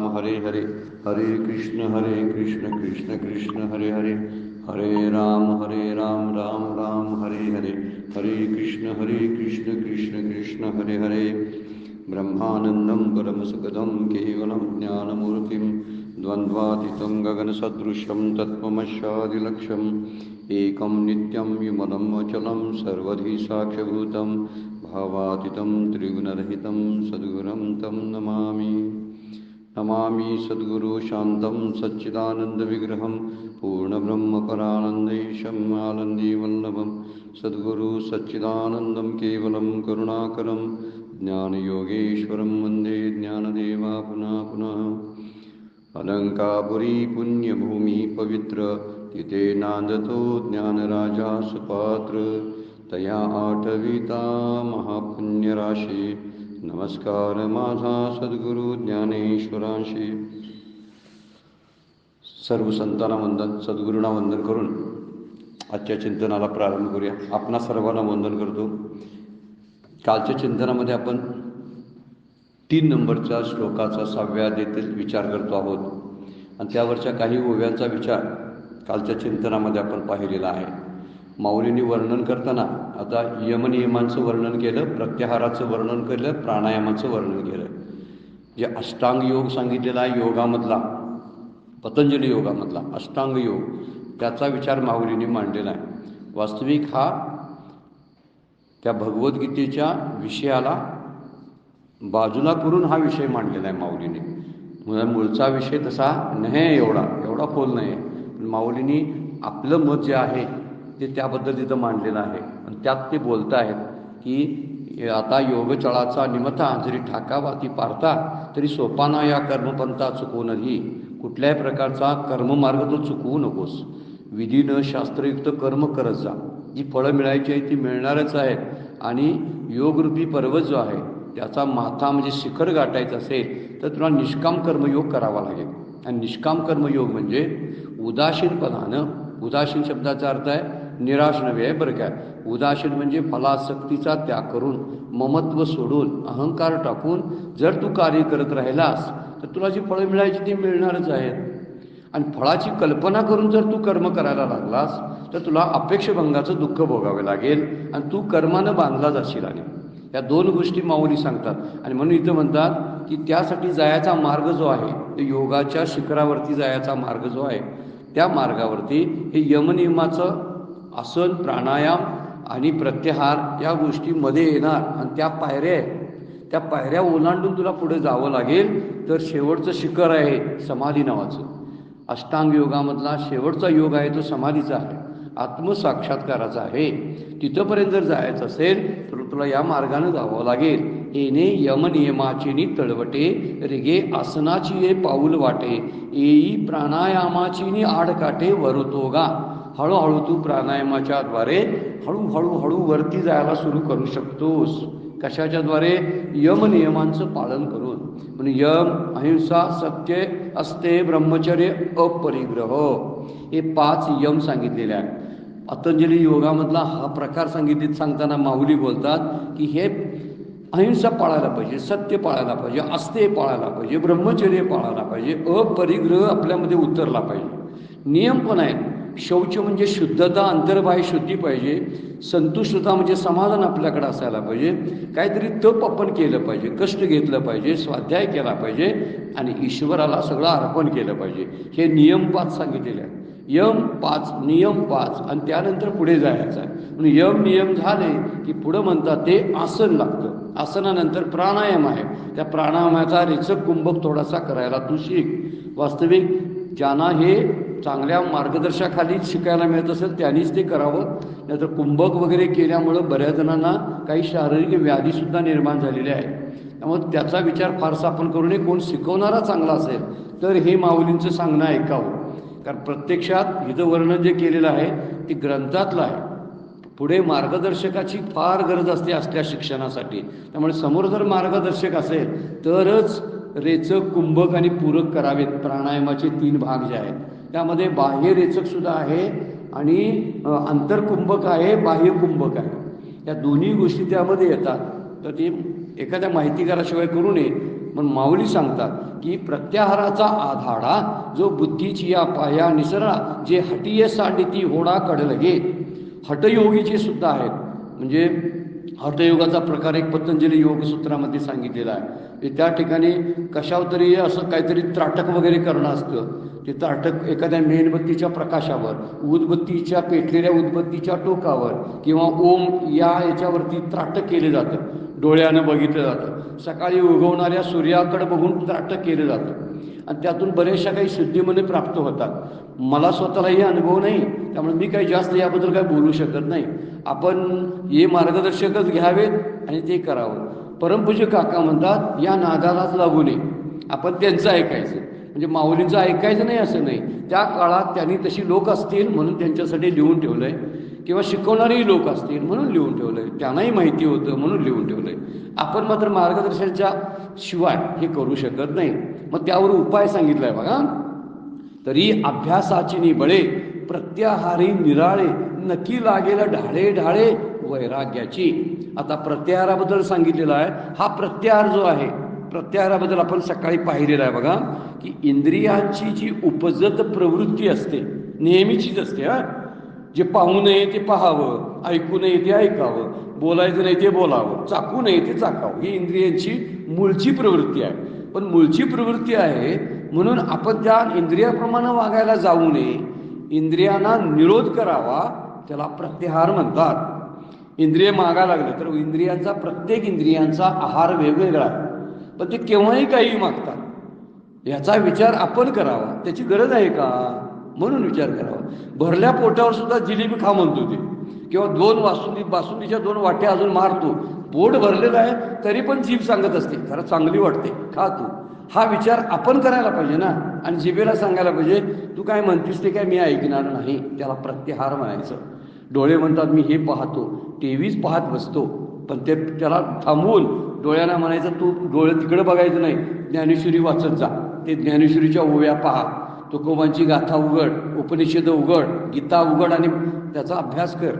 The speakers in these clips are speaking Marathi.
हरे हरे हरे कृष्ण कृष्ण कृष्ण हरे हरे हरे राम राम राम हरे हरे हरे कृष्ण कृष्ण कृष्ण हरे हरे ब्रह्मानन्दं परमसुखदं केवलं ज्ञानमूर्तिं द्वन्द्वातीतं गगनसदृशं तत्त्वमस्यादिलक्ष्यम् एकं नित्यं विमलं अचलं सर्वधी साक्षिभूतं भावातीतं त्रिगुणरहितं सद्गुरुं तं नमामि। नमामि सद्गुरु शान्तं सच्चिदानन्दविग्रहं पूर्णब्रह्मपरानन्दैशम् आनन्दीवल्लभं सद्गुरु सच्चिदानन्दं केवलं करुणाकरं ज्ञानयोगेश्वरं वन्दे ज्ञानदेवा पुनः पुनः। अलङ्कापुरी पुण्यभूमि पवित्र तिथे नांदतो ज्ञानराजा सुपात्र तया आठविता महापुण्यराशी नमस्कार माझा सद्गुरु ज्ञानेश्वरांशी। सर्व संतांना वंदन, सद्गुरूंना वंदन करून आजच्या चिंतनाला प्रारंभ करूया। आपणा सर्वांना वंदन करतो। कालच्या चिंतनामध्ये आपण 3 नंबरच्या श्लोकाचा 6व्या अध्यायातील विचार करतो आहोत आणि त्यावरच्या काही ओव्यांचा विचार कालच्या चिंतनामध्ये आपण पाहिलेला आहे। माऊलींनी वर्णन करताना आता यमनियमांचं वर्णन केलं, प्रत्याहाराचं वर्णन केलं, प्राणायामाचं वर्णन केलं। जे अष्टांग योग सांगितलेला आहे योगामधला, पतंजली योगामधला अष्टांग योग, त्याचा विचार माऊलींनी मांडलेला आहे। वास्तविक हा त्या भगवद्गीतेच्या विषयाला बाजूला करून हा विषय मांडलेला आहे माऊलींनी। मूळचा विषय तसा नाही, एवढा खोल नाही, पण माऊलींनी आपलं मत जे आहे ते त्याबद्दल तिथं मांडलेलं आहे आणि त्यात ते बोलत आहेत की आता योगचळाचा निमता जरी ठाकावा ती पारता तरी सोपाना या कर्मपंथा चुकवू नही। कुठल्याही प्रकारचा कर्ममार्ग तो चुकवू नकोस, विधीनं शास्त्रयुक्त कर्म करत जा। जी फळं मिळायची आहे ती मिळणारच आहेत आणि योगरूपी पर्वत जो आहे त्याचा माथा म्हणजे शिखर गाठायचं असेल तर तुला निष्काम कर्मयोग करावा लागेल। आणि निष्काम कर्मयोग म्हणजे उदासीनपणानं, उदासीन शब्दाचा अर्थ आहे निराश नव्हे आहे बरं काय। उदासीन म्हणजे फलासक्तीचा त्याग करून, ममत्व सोडून, अहंकार टाकून जर तू कार्य करत राहिलास तर तुला जी फळं मिळायची ती मिळणारच आहेत। आणि फळाची कल्पना करून जर तू कर्म करायला लागलास तर तुला अपेक्षभंगाचं दुःख भोगावे लागेल आणि तू कर्मानं बांधला जाशील। आणि या 2 गोष्टी माऊली सांगतात आणि म्हणून इथं म्हणतात की त्यासाठी जायचा मार्ग जो आहे तो योगाच्या शिखरावरती जायचा मार्ग जो आहे त्या मार्गावरती हे यमनियमाचं आसन, प्राणायाम आणि प्रत्याहार या गोष्टीमध्ये येणार आणि त्या पायऱ्या ओलांडून तुला पुढे जावं लागेल। तर शेवटचं शिखर आहे समाधी नावाचं। अष्टांग योगामधला शेवटचा योग आहे तो समाधीचा आहे, आत्मसाक्षात्काराचा आहे। तिथंपर्यंत जर जायचं असेल तर तुला या मार्गाने जावं लागेल। येणे यमनियमाची नि तळवटे रेगे आसनाची ये पाऊल वाटे येई प्राणायामाची नि आडकाटे वरुतोगा। हळूहळू तू प्राणायामाच्या द्वारे हळूहळू वरती जायला सुरू करू शकतोस। कशाच्या द्वारे? यमनियमांचं पालन करून। म्हणजे यम, अहिंसा, सत्य, अस्ते, ब्रह्मचर्य, अपरिग्रह हे 5 यम सांगितलेले आहेत। पतंजली योगामधला हा प्रकार सांगताना माऊली बोलतात की हे अहिंसा पाळायला पाहिजे, सत्य पाळायला पाहिजे, अस्ते पाळायला पाहिजे, ब्रह्मचर्य पाळायला पाहिजे, अपरिग्रह आपल्यामध्ये उतरला पाहिजे। नियम पण आहेत। शौच म्हणजे शुद्धता, अंतर्बाह्य शुद्धी पाहिजे। संतुष्टता म्हणजे समाधान आपल्याकडे असायला पाहिजे। काहीतरी तप आपण केलं पाहिजे, कष्ट घेतलं पाहिजे, स्वाध्याय केला पाहिजे आणि ईश्वराला सगळं अर्पण केलं पाहिजे। हे नियम 5 सांगितलेले आहेत। यम 5, नियम 5 आणि त्यानंतर पुढे जायचं आहे। म्हणून यम नियम झाले की पुढं म्हणतात ते आसन लागतं। आसनानंतर प्राणायाम आहे। त्या प्राणायामाचा रेचक कुंभक थोडासा करायला तू शिक। वास्तविक ज्यांना हे चांगल्या मार्गदर्शकाखाली शिकायला मिळत असेल त्यांनीच ते करावं, नाहीतर कुंभक वगैरे केल्यामुळं बऱ्याच जणांना काही शारीरिक व्याधीसुद्धा निर्माण झालेल्या आहेत। त्यामुळे त्याचा विचार फारसा आपण करू नये। कोण शिकवणारा चांगला असेल तर हे माऊलींचं सांगणं ऐकावं, कारण प्रत्यक्षात हिचं वर्णन जे केलेलं आहे ते ग्रंथातलं आहे। पुढे मार्गदर्शकाची फार गरज असते असल्या शिक्षणासाठी। त्यामुळे समोर जर मार्गदर्शक असेल तरच रेचक, कुंभक आणि पूरक करावेत। प्राणायामाचे 3 भाग जे आहेत त्यामध्ये बाह्य रेचकसुद्धा आहे आणि आंतरकुंभक आहे, बाह्य कुंभक आहे। या दोन्ही गोष्टी त्यामध्ये येतात। तर ते एखाद्या माहितीकाराशिवाय करू नये। पण माऊली सांगतात की प्रत्याहाराचा आधाडा जो बुद्धीची या पाया निसरा जे हटिये सांडिती होडा कडलगे. हटयोगीचे सुद्धा आहेत, म्हणजे हठयोगाचा प्रकार एक पतंजली योगसूत्रामध्ये सांगितलेला आहे. त्या ठिकाणी कशावर तरी असं काहीतरी त्राटक वगैरे करणं असतं. ते त्राटक एखाद्या मेणबत्तीच्या प्रकाशावर, उदबत्तीच्या पेटलेल्या उदबत्तीच्या टोकावर किंवा ओम या याच्यावरती त्राटक केले जातं, डोळ्यानं बघितलं जातं. सकाळी उगवणाऱ्या सूर्याकडे बघून त्राटक केलं जातं आणि त्यातून बऱ्याचशा काही सिद्धीमध्ये प्राप्त होतात. मला स्वतःलाही अनुभव नाही, त्यामुळे मी काही जास्त याबद्दल काही बोलू शकत नाही. आपण हे मार्गदर्शकच घ्यावेत आणि ते करावं. परमपूज्य काका म्हणतात या नादालाच लागू नये, आपण त्यांचं ऐकायचं. म्हणजे माऊलींचं ऐकायचं नाही असं नाही, त्या काळात त्यांनी तशी लोक असतील म्हणून त्यांच्यासाठी लिहून ठेवलं आहे, किंवा शिकवणारेही लोक असतील म्हणून लिहून ठेवलं आहे, त्यांनाही माहिती होतं म्हणून लिहून ठेवलं आहे. आपण मात्र मार्गदर्शनाच्या शिवाय हे करू शकत नाही. मग त्यावर उपाय सांगितला आहे बघा. तरी अभ्यासाची निबळे प्रत्याहारी निराळे नक्की लागेल ढाळे ढाळे वैराग्याची. आता प्रत्याहाराबद्दल सांगितलेला आहे. हा प्रत्याहार जो आहे, प्रत्याहाराबद्दल आपण सकाळी पाहिलेला आहे बघा, की इंद्रियांची जी उपजत प्रवृत्ती असते नेहमीचीच असते. जे पाहू नये ते पाहावं, ऐकू नये ते ऐकावं, बोलायचं नाही ते बोलावं, चाकू नये ते चाकावं, ही इंद्रियांची मूळची प्रवृत्ती आहे. पण मूळची प्रवृत्ती आहे म्हणून आपण त्या इंद्रियाप्रमाणे वागायला जाऊ नये, इंद्रियांना निरोध करावा, त्याला प्रत्याहार म्हणतात. इंद्रिय मागायला लागले तर इंद्रियांचा प्रत्येक इंद्रियांचा आहार वेगवेगळा आहे, पण ते केव्हाही काही मागतात. याचा विचार आपण करावा, त्याची गरज आहे का म्हणून विचार करावा. भरल्या पोटावर सुद्धा जिलेबी खा म्हणतो ते, किंवा बासुंदीच्या 2 वाट्या अजून मारतो. पोट भरलेलं आहे तरी पण जीभ सांगत असते जरा चांगली वाटते खा तू. हा विचार आपण करायला पाहिजे ना, आणि जिभेला सांगायला पाहिजे तू काय म्हणतीस ते काय मी ऐकणार नाही. त्याला प्रत्याहार म्हणायचं. डोळे म्हणतात मी हे पाहतो, टीव्हीच पाहत बसतो, पण त्याला थांबवून डोळ्यांना म्हणायचं तू डोळे तिकडे बघायचं नाही, ज्ञानेश्वरी वाचत जा, ते ज्ञानेश्वरीच्या ओव्या पहा, तुकोबांची गाथा उघड, उपनिषद उघड, गीता उघड आणि त्याचा अभ्यास कर.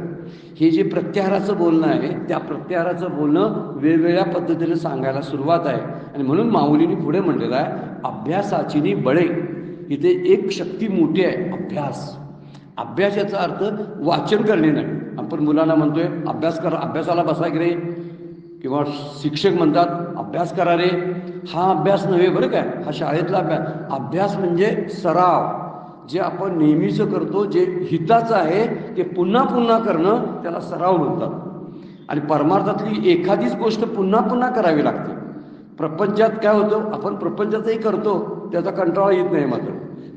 हे जे प्रत्याहाराचं बोलणं आहे त्या प्रत्याहाराचं बोलणं वेगवेगळ्या पद्धतीने सांगायला सुरुवात आहे. आणि म्हणून माऊलींनी पुढे म्हणलेलं आहे अभ्यासाची बळे. इथे एक शक्ती मोठी आहे, अभ्यास. अभ्यास याचा अर्थ वाचन करणे नाही. आपण मुलांना म्हणतोय अभ्यास करा, अभ्यासाला बसा की रे, किंवा शिक्षक म्हणतात अभ्यास करा रे. हा अभ्यास नव्हे बरं काय, हा शाळेतला अभ्यास. अभ्यास म्हणजे सराव, जे आपण नेहमीचं करतो, जे हिताचं आहे ते पुन्हा पुन्हा करणं, त्याला सराव म्हणतात. आणि परमार्थातली एखादीच गोष्ट पुन्हा पुन्हा करावी लागते. प्रपंचात काय होतं, आपण प्रपंचातही करतो त्याचा कंटाळा येत नाही मात्र,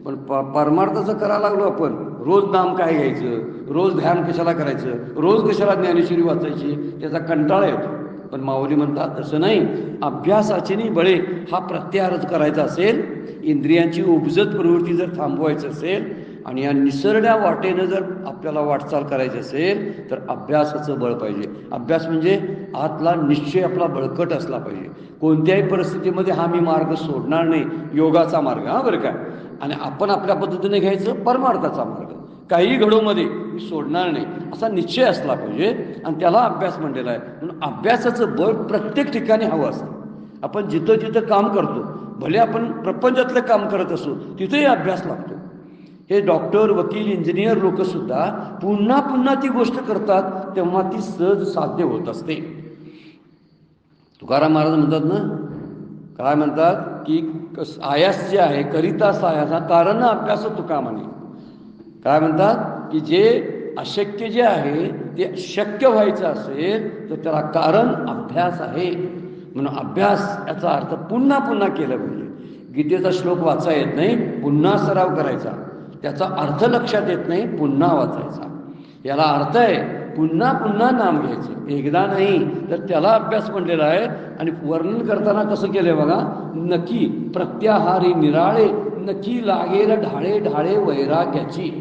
पण परमार्थाचं करायला लागलो आपण, रोज नाम काय घ्यायचं, रोज ध्यान कशाला करायचं, रोज कशाला ज्ञानेश्वरी वाचायची, त्याचा कंटाळा येतो. पण माऊली म्हणतात तसं नाही, अभ्यासाची नाही बळे. हा प्रत्याहारच करायचा असेल, इंद्रियांची उपजत प्रवृत्ती जर थांबवायचं असेल आणि या निसरड्या वाटेनं जर आपल्याला वाटचाल करायची असेल तर अभ्यासाचं बळ पाहिजे. अभ्यास म्हणजे आतला निश्चय आपला बळकट असला पाहिजे. कोणत्याही परिस्थितीमध्ये हा मी मार्ग सोडणार नाही, योगाचा मार्ग हा बरं काय, आणि आपण आपल्या पद्धतीने घ्यायचं परमार्थाचा मार्ग, काही घडोमध्ये मी सोडणार नाही असा निश्चय असला पाहिजे. आणि त्याला अभ्यास म्हणलेला आहे. म्हणून अभ्यासाचं बळ प्रत्येक ठिकाणी हवं असतं. आपण जिथं जिथं काम करतो, भले आपण प्रपंचातलं काम करत असो, तिथेही अभ्यास लागतो. हे डॉक्टर, वकील, इंजिनियर लोकसुद्धा पुन्हा पुन्हा ती गोष्ट करतात तेव्हा ती सहज साध्य होत असते. तुकाराम महाराज म्हणतात ना, काय म्हणतात की आयास जे आहे करिता सायास, हा कारण अभ्यास तुका म्हणे. काय म्हणतात की जे अशक्य जे आहे ते शक्य व्हायचं असेल तर त्याला कारण अभ्यास आहे. म्हणून अभ्यास याचा अर्थ पुन्हा पुन्हा केलं पाहिजे. गीतेचा श्लोक वाचा येत नाही, पुन्हा सराव करायचा. त्याचा अर्थ लक्षात येत नाही, पुन्हा वाचायचा. याला अर्थ आहे पुन्हा पुन्हा नाम घ्यायचं, एकदा नाही. तर त्याला अभ्यास म्हणलेला आहे. आणि वर्णन करताना कसं केलंय बघा, नक्की प्रत्याहारी निराळे नक्की लागेल ढाळे ढाळे वैराग्याची.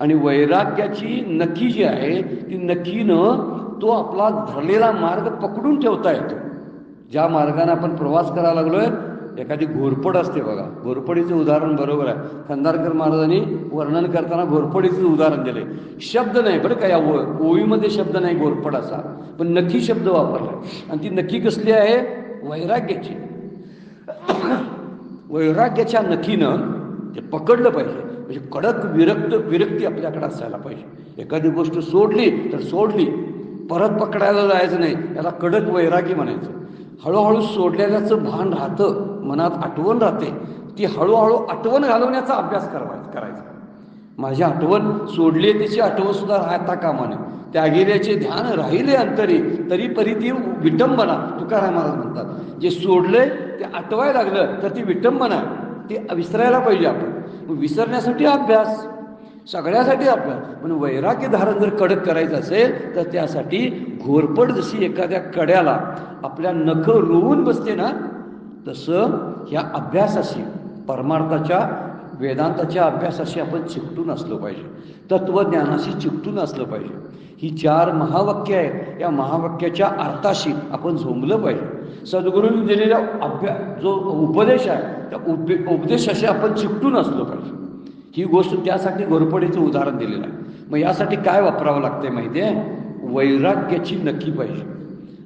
आणि वैराग्याची नक्की जी आहे ती नक्कीनं तो आपला धरलेला मार्ग पकडून ठेवता येतो. ज्या मार्गाने आपण प्रवास करायला लागलोय, एखादी घोरपड असते बघा, घोरपडीचं उदाहरण बरोबर आहे. खंदारकर महाराजांनी वर्णन करताना घोरपडीचं उदाहरण दिले. शब्द नाही बरं का, या ओळीमध्ये शब्द नाही घोरपड असा, पण नक्की शब्द वापरला. आणि ती नक्की कसली आहे, वैराग्याची. वैराग्याच्या नखीनं ते पकडलं पाहिजे. म्हणजे कडक विरक्ती आपल्याकडे असायला पाहिजे. एखादी गोष्ट सोडली तर सोडली, परत पकडायला जायचं नाही. याला कडक वैरागी म्हणायचं. हळूहळू सोडलेल्याचं भान राहतं, मनात आठवण राहते. ती हळूहळू आठवण घालवण्याचा अभ्यास करायचा. माझी आठवण सोडली त्याची आठवण सुद्धा राहता कामा नये. त्या गेल्याचे ध्यान राहिले अंतरी, तरी परी ती विटंबना. तुकाराम महाराज म्हणतात, जे सोडले ते आठवायला लागलं तर ती विटंबना, ती विसरायला पाहिजे आपण. विसरण्यासाठी अभ्यास, सगळ्यासाठी अभ्यास. पण वैराग्य धारण जर कडक करायचं असेल तर त्यासाठी घोरपड जशी एखाद्या कड्याला आपल्या नख रोवून बसते ना, तसं ह्या अभ्यासाशी, परमार्थाच्या वेदांताच्या अभ्यासाशी आपण चिकटून असलो पाहिजे. तत्वज्ञानाशी चिकटून असलं पाहिजे. ही 4 महावाक्य आहे, या महावाक्याच्या अर्थाशी आपण झोंबलं पाहिजे. सद्गुरूंनी दिलेला जो उपदेश आहे त्या उपदेशाशी आपण चिकटून असलो पाहिजे. ही गोष्ट त्यासाठी घोरपडीचं उदाहरण दिलेलं आहे. मग यासाठी काय वापरावं लागतंय माहिती आहे? वैराग्याची नखी पाहिजे.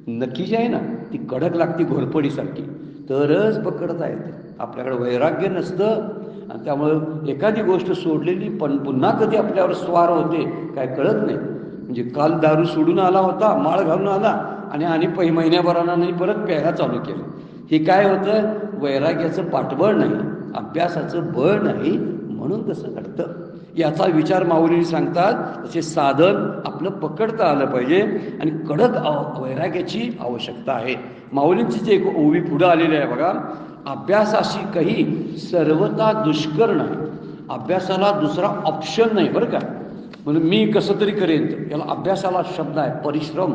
नखी जी आहे ना ती कडक लागते घोरपडीसारखी, तरच पकडता येते. आपल्याकडे वैराग्य नसतं आणि त्यामुळं एखादी गोष्ट सोडलेली पण पुन्हा कधी आपल्यावर स्वार होते काय कळत नाही. म्हणजे काल दारू सोडून आला होता, माळ घालून आला आणि महिन्याभरानं परत प्यायला चालू केलं. हे काय होतं? वैराग्याचं पाठबळ नाही, अभ्यासाचं बळ नाही, म्हणून तसं घडतं. याचा विचार माऊली सांगतात. तसे साधन आपलं पकडता आलं पाहिजे आणि कडक वैराग्याची आवश्यकता आहे. माऊलींची जी एक ओवी पुढं आलेली आहे बघा, अभ्यासाशी काही सर्वता दुष्कर नाही. अभ्यासाला दुसरा ऑप्शन नाही बरं का. म्हणून मी कसं तरी करेन, याला अभ्यासाला शब्द आहे परिश्रम.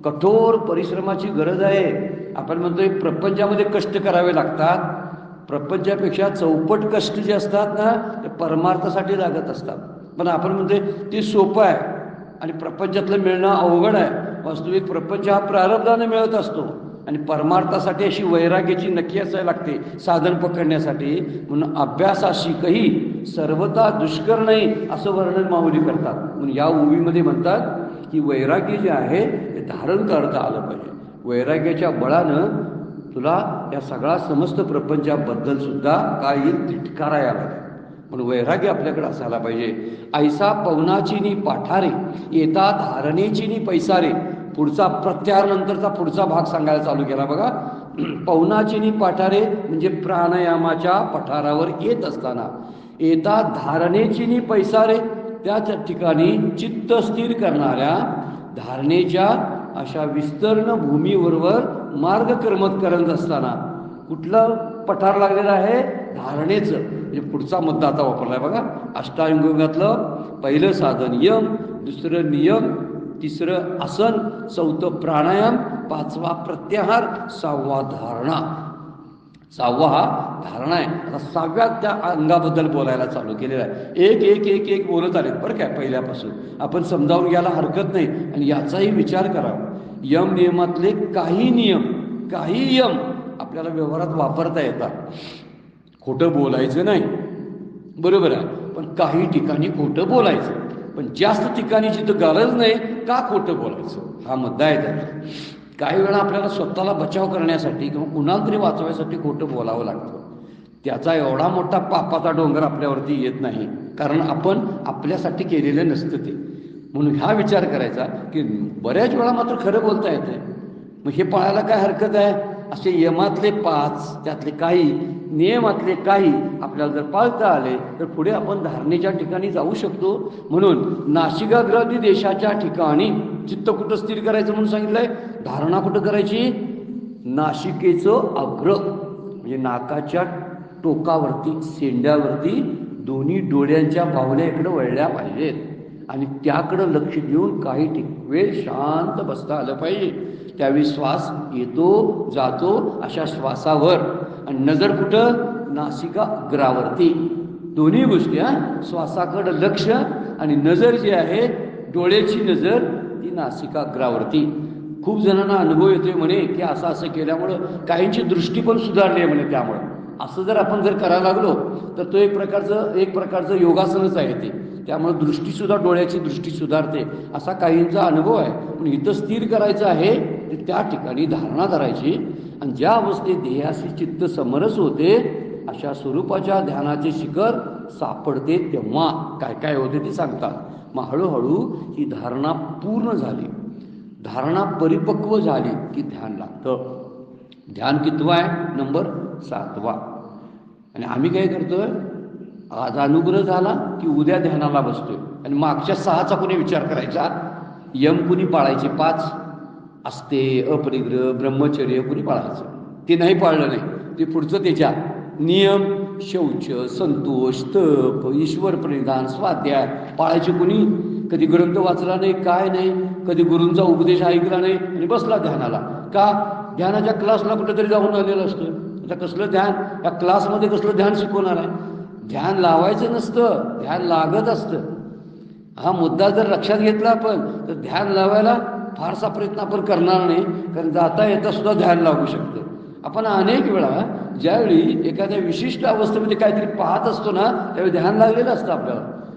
कठोर परिश्रमाची गरज आहे. आपण म्हणतोय प्रपंचामध्ये कष्ट करावे लागतात. प्रपंचापेक्षा चौपट कष्ट जे असतात ना ते परमार्थासाठी लागत असतात. पण आपण म्हणतोय ते सोपं आहे आणि प्रपंचातलं मिळणं अवघड आहे. वास्तविक प्रपंच हा प्रारब्धाने मिळत असतो आणि परमार्थासाठी अशी वैराग्याची नक्की असायला लागते साधन पकडण्यासाठी. म्हणून अभ्यासाशी काही सर्वता दुष्कर नाही असं वर्णन माऊली करतात. म्हणून या ओवीमध्ये म्हणतात की वैराग्य जे आहे ते धारण करता आलं पाहिजे. वैराग्याच्या बळानं तुला या सगळा समस्त प्रपंचाबद्दल सुद्धा काय येईल तिटकारा यायला लागेल. म्हणून वैराग्य आपल्याकडे असायला पाहिजे. ऐसा पवनाची नी पाठारे, येता धारणेची नी पैसारे. पुढचा प्रत्याहारानंतरचा पुढचा भाग सांगायला चालू केला बघा. पवनाची नी पाठारे म्हणजे प्राणायामाच्या पठारावर येत असताना, येता धारणेची नी पैसारे, त्याच ठिकाणी चित्त स्थिर करणाऱ्या धारणेच्या अशा विस्तीर्ण भूमीबरोबर मार्गक्रमत करत असताना कुठलं पठार लागलेलं आहे? धारणेचं. म्हणजे पुढचा मुद्दा आता वापरलाय बघा. अष्टांगयोगातलं पहिलं साधन यम, दुसरं नियम, तिसरं आसन, चौथं प्राणायाम, पाचवा प्रत्याहार, 6वा धारणा. 6वा हा धारणा आहे. आता 6व्या त्या अंगाबद्दल बोलायला चालू केलेलं आहे. एक एक एक एक बोलत आलेत बरं काय पहिल्यापासून. आपण समजावून घ्यायला हरकत नाही आणि याचाही विचार करावा. यम नियमातले काही नियम, काही यम आपल्याला व्यवहारात वापरता येतात. खोटं बोलायचं नाही, बरोबर आहे, पण काही ठिकाणी खोटं बोलायचं. पण जास्त ठिकाणी जिथं गरज नाही का खोटं बोलायचं, हा मुद्दा आहे त्याचा. काही वेळा आपल्याला स्वतःला बचाव करण्यासाठी किंवा कुणाला तरी वाचवायसाठी खोटं बोलावं लागतं. त्याचा एवढा मोठा पापाचा डोंगर आपल्यावरती येत नाही, कारण आपण आपल्यासाठी केलेलं नसतं ते. म्हणून हा विचार करायचा की बऱ्याच वेळा मात्र खरं बोलता येते. मग हे पाळायला काय हरकत आहे? असे यमातले 5, त्यातले काही, नियमातले काही आपल्याला जर पाळता आले तर पुढे आपण धारणेच्या ठिकाणी जाऊ शकतो. म्हणून नासिकाग्रादी देशाच्या ठिकाणी चित्त कुठं स्थिर करायचं म्हणून सांगितलंय? धारणा कुठं करायची? नासिकेचं अग्र म्हणजे नाकाच्या टोकावरती, शेंड्यावरती दोन्ही डोळ्यांच्या बाहुल्या इकडं वळल्या पाहिजेत आणि त्याकडं लक्ष देऊन काही वेळ शांत बसता आलं पाहिजे. त्यावेळी श्वास येतो जातो अशा श्वासावर आणि नजर कुठं? नासिका अग्रावरती. दोन्ही गोष्टी, श्वासाकडं लक्ष आणि नजर जी आहे डोळ्याची नजर ती नासिका अग्रावरती. खूप जणांना अनुभव येतोय म्हणे की असं असं केल्यामुळं काहींची दृष्टी पण सुधारली आहे म्हणे. त्यामुळं असं जर आपण जर करायला लागलो तर तो एक प्रकारचं योगासनच आहे ते. त्यामुळे दृष्टीसुद्धा, डोळ्याची दृष्टी सुधारते असा काहींचा अनुभव आहे. पण इथं स्थिर करायचं आहे त्या ठिकाणी धारणा धरायची आणि ज्या अवस्थेत ध्येयाशी चित्त समरस होते अशा स्वरूपाच्या ध्यानाचे शिखर सापडते तेव्हा काय काय होते ते सांगतात. मग हळूहळू ही धारणा पूर्ण झाली, धारणा परिपक्व झाली की ध्यान लागतं. ध्यान कितवा आहे? नंबर 7वा. आणि आम्ही काय करतोय, आज अनुग्रह झाला की उद्या ध्यानाला बसतोय आणि मागच्या 6चा कुणी विचार करायचा. यम कुणी पाळायचे 5 असते, अपरिग्रह ब्रह्मचर्य कुणी पाळायचं, ते नाही पाळलं नाही, ते पुढचं त्याच्या नियम शौच संतोष तप ईश्वर प्रणिधान स्वाध्याय पाळायचे कुणी. कधी ग्रंथ वाचला नाही, काय नाही, कधी गुरूंचा उपदेश ऐकला नाही आणि बसला ध्यानाला. का? ध्यानाच्या क्लासला कुठेतरी जाऊन आलेलं असतं. आता कसलं ध्यान, या क्लासमध्ये कसलं ध्यान शिकवणार आहे? ध्यान लावायचं नसतं, ध्यान लागत असतं. हा मुद्दा जर लक्षात घेतला आपण तर ध्यान लावायला फारसा प्रयत्न आपण करणार नाही, कारण जाता येता सुद्धा ध्यान लागू शकतं. आपण अनेक वेळा ज्यावेळी एखाद्या विशिष्ट अवस्थेमध्ये काहीतरी पाहत असतो ना, त्यावेळी ध्यान लागलेलं असतं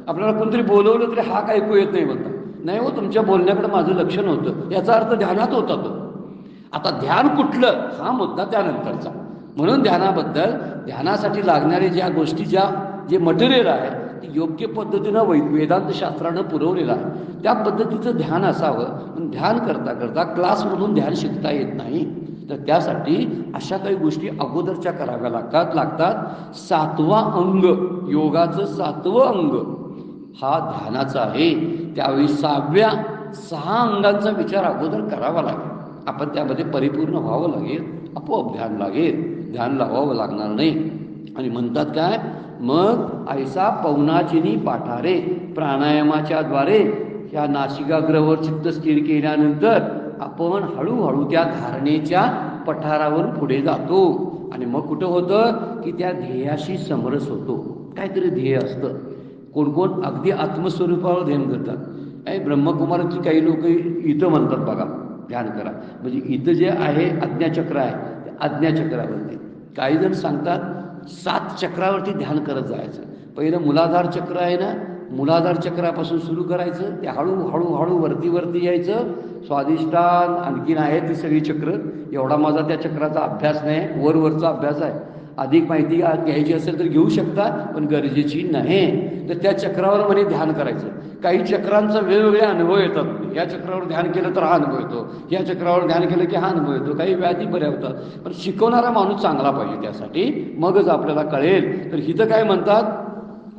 आपल्याला कोणतरी बोलवलं तरी हाक ऐकू येत नाही म्हणतात. नाही हो, तुमच्या बोलण्याकडे माझं लक्ष नव्हतं, याचा अर्थ ध्यानात होता तो. आता ध्यान कुठलं हा मुद्दा त्यानंतरचा. म्हणून ध्यानासाठी लागणारे ज्या गोष्टीच्या जे मटेरियल आहे ते योग्य पद्धतीनं वेदांत शास्त्रानं पुरवलेलं आहे, त्या पद्धतीचं ध्यान असावं. पण ध्यान करता करता क्लासमधून ध्यान शिकता येत नाही, तर त्यासाठी अशा काही गोष्टी अगोदरच्या कराव्या लागतात. 7वा अंग, योगाचं 7वं अंग हा ध्यानाचा आहे. त्यावेळी 6 अंगांचा विचार अगोदर करावा लागेल. आपण त्यामध्ये परिपूर्ण व्हावं लागेल, आपोआप ध्यान लागेल, ध्यान लावावं लागणार नाही. आणि म्हणतात काय, मग ऐसा पवनाचिनी पाठारे, प्राणायामाच्या द्वारे ह्या नासिकाग्रहावर चित्त स्थिर केल्यानंतर आपण हळूहळू त्या धारणेच्या पठारावर पुढे जातो. आणि मग कुठं होतं की त्या ध्येयाशी समरस होतो. काहीतरी ध्येय असतं. कोण कोण अगदी आत्मस्वरूपावर ध्यान करतात. ब्रह्मकुमाराची काही लोक इथं म्हणतात बघा ध्यान करा, म्हणजे इथं जे आहे आज्ञाचक्र आहे, त्या आज्ञाचक्रावरती. काही जण सांगतात 7 चक्रावरती ध्यान करत जायचं. पहिलं मूलाधार चक्र आहे ना, मूलाधार चक्रापासून सुरू करायचं, ते हळूहळू वरती यायचं. स्वाधिष्ठान आणखीन आहे ती सगळी चक्र. एवढा माझा त्या चक्राचा अभ्यास नाही, वरचा अभ्यास आहे. अधिक माहिती घ्यायची असेल तर घेऊ शकता, पण गरजेची नाही. तर त्या चक्रावर म्हणे ध्यान करायचं. काही चक्रांचा वेगवेगळे अनुभव येतात. या चक्रावर ध्यान केलं तर हा अनुभव येतो, या चक्रावर ध्यान केलं की हा अनुभव येतो. काही व्याधी बऱ्या होतात, पण शिकवणारा माणूस चांगला पाहिजे त्यासाठी, मगच आपल्याला कळेल. तर हिथं काय म्हणतात